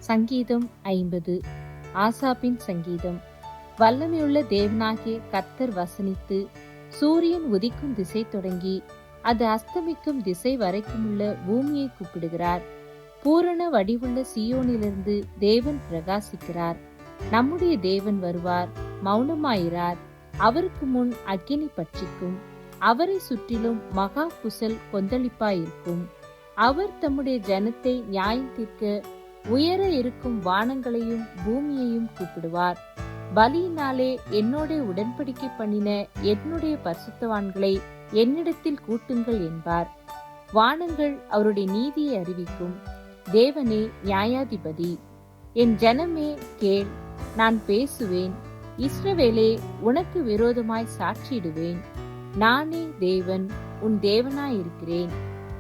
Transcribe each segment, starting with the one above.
சங்கீதம் 50. ஆசாபின் சங்கீதம். வல்லமையுள்ள தேவனாகிய கர்த்தர் வசனித்து, சூரியன் உதிக்கும் திசை தொடங்கி அது அஸ்தமிக்கும் திசை வரைக்குமுள்ள பூமியை கூப்பிடுகிறார். பூரண வடிவுள்ள சீயோனிலிருந்து தேவன் பிரகாசிக்கிறார். நம்முடைய தேவன் வருவார், மௌனமாயிரார். அவருக்கு முன் அக்கினி பட்சிக்கும், அவரை சுற்றிலும் மகா புசல் கொந்தளிப்பாயிருக்கும். அவர் தம்முடைய ஜனத்தை நியாயம் தீர்க்க உயர இருக்கும் வானங்களையும் பூமியையும் கூப்பிடுவார். பலியினாலே என்னோட உடன்படிக்கை பண்ணின என்னுடைய பரிசுத்தவான்களை என்னிடத்தில் கூட்டுங்கள் என்பார். வானங்கள் அவருடைய நீதியை அறிவிக்கும். தேவனே நியாயாதிபதி. என் ஜனமே கேள், நான் பேசுவேன். இஸ்ரவேலே, உனக்கு விரோதமாய் சாட்சியிடுவேன். நானே தேவன், உன் தேவனாயிருக்கிறேன்.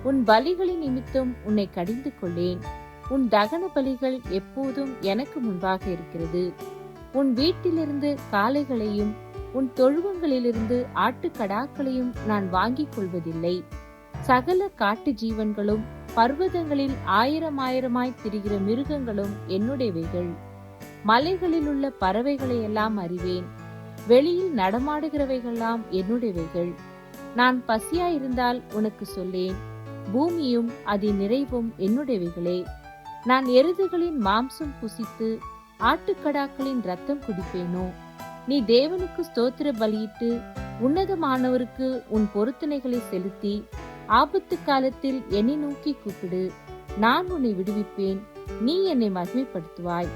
உன் பலிகளின் நிமித்தம் உன்னை கடிந்து கொள்ளேன். உன் தகன பலிகள் எப்போதும் எனக்கு முன்பாக இருக்கிறது. உன் வீட்டிலிருந்து காளைகளையும் உன் தொழுவங்களிலிருந்து ஆட்டுக்கடாக்களையும் நான் வாங்கிக் கொள்வதில்லை. சகல காட்டு ஜீவன்களும் பர்வதங்களில் ஆயிரமாய் திரிகிற மிருகங்களும் என்னுடையவைகள். மலைகளில் உள்ள பறவைகளை எல்லாம் அறிவேன். வெளியில் நடமாடுகிறவைகள்லாம் என்னுடையவைகள். நான் பசியாயிருந்தால் உனக்கு சொல்லேன். பூமியும் அதன் நிறைவும் என்னுடையவைகளே. நான் எருதுகளின் மாம்சம் புசித்து ஆட்டுக்கடாக்களின் ரத்தம் குடிப்பேனோ? நீ தேவனுக்கு ஸ்தோத்திர பலியிட்டு உன்னதமானவருக்கு உன் பொருத்தனைகளை செலுத்தி ஆபத்து காலத்தில் என்னை நோக்கி கூப்பிடு. நான் உன்னை விடுவிப்பேன், நீ என்னை மகிமைப்படுத்துவாய்.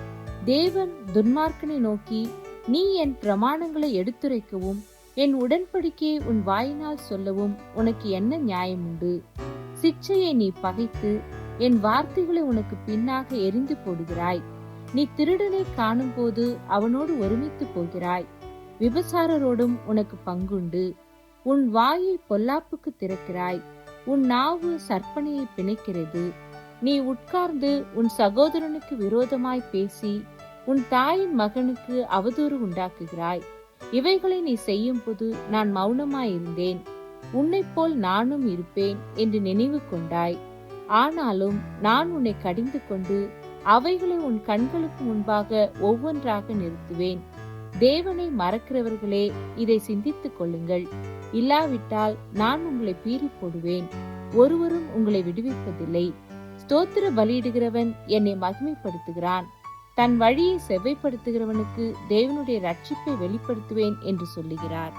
தேவன் துன்மார்க்கனை நோக்கி, நீ என் பிரமாணங்களை எடுத்துரைக்கவும் என் உடன்படிக்கையை உன் வாயினால் சொல்லவும் உனக்கு என்ன நியாயம் உண்டு? சிட்சையை நீ பகைத்து என் வார்த்தைகளை உனக்கு பின்னாக எரிந்து போடுகிறாய். நீ திருடனை காணும் போது அவனோடு ஒருமித்து போகிறாய். விபசாரரோடும் உனக்கு பங்குண்டு. உன் வாயை பொல்லாப்புக்கு திறக்கிறாய். உன் நாவு சற்பனையை பிணைக்கிறது. நீ உட்கார்ந்து உன் சகோதரனுக்கு விரோதமாய் பேசி உன் தாயின் மகனுக்கு அவதூறு உண்டாக்குகிறாய். இவைகளை நீ செய்யும் போது நான் மௌனமாயிருந்தேன். உன்னைப் போல் நானும் இருப்பேன் என்று நினைவு கொண்டாய். ஆனாலும் நான் உன்னை கடிந்து கொண்டு அவைகளை உன் கண்களுக்கு முன்பாக ஒவ்வொன்றாக நிறுத்துவேன். தேவனை மறக்கிறவர்களே, இதை சிந்தித்துக் கொள்ளுங்கள். இல்லாவிட்டால் நான் உங்களை பீறி போடுவேன். ஒருவரும் உங்களை விடுவிப்பதில்லை. ஸ்தோத்திர பலியிடுகிறவன் என்னை மகிமைப்படுத்துகிறான். தன் வழியை செவ்வைப்படுத்துகிறவனுக்கு தேவனுடைய ரட்சிப்பை வெளிப்படுத்துவேன் என்று சொல்லுகிறார்.